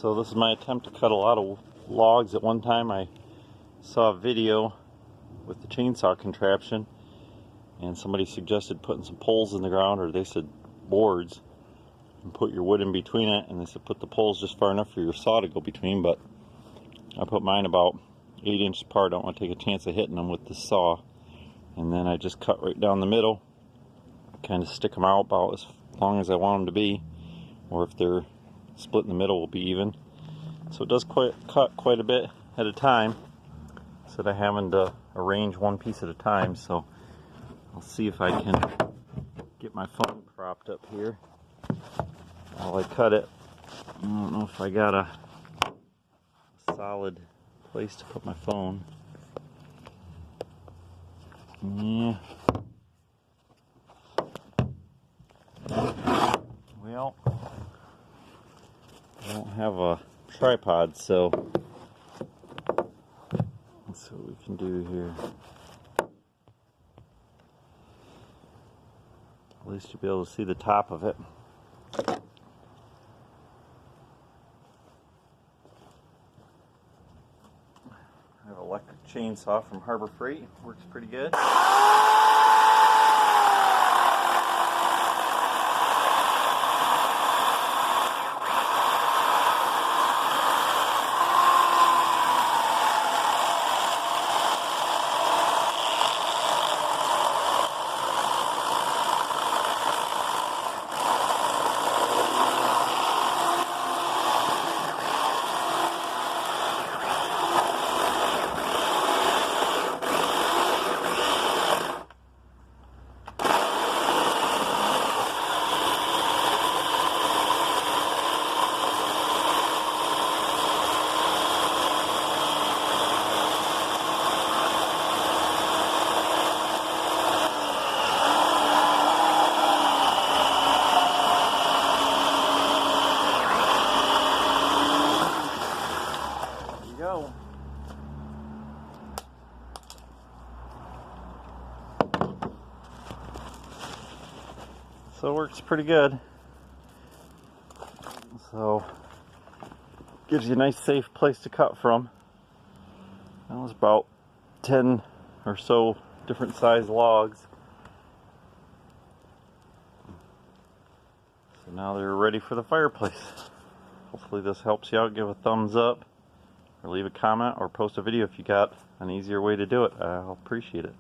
So this is my attempt to cut a lot of logs at one time. I saw a video with the chainsaw contraption and somebody suggested putting some poles in the ground, or they said boards, and put your wood in between it, and they said put the poles just far enough for your saw to go between, but I put mine about 8 inches apart. I don't want to take a chance of hitting them with the saw, and then I just cut right down the middle, kind of stick them out about as long as I want them to be, or if they're split in the middle will be even. So it does cut quite a bit at a time instead of having to arrange one piece at a time. So I'll see if I can get my phone propped up here while I cut it. I don't know if I got a solid place to put my phone. Yeah. Well, I don't have a tripod, so let's see what we can do here. At least you'll be able to see the top of it. I have an electric chainsaw from Harbor Freight. Works pretty good. Go. So it works pretty good. So gives you a nice safe place to cut from. That was about 10 or so different size logs. So now they're ready for the fireplace. Hopefully this helps you out. Give a thumbs up, or leave a comment, or post a video if you got an easier way to do it. I'll appreciate it.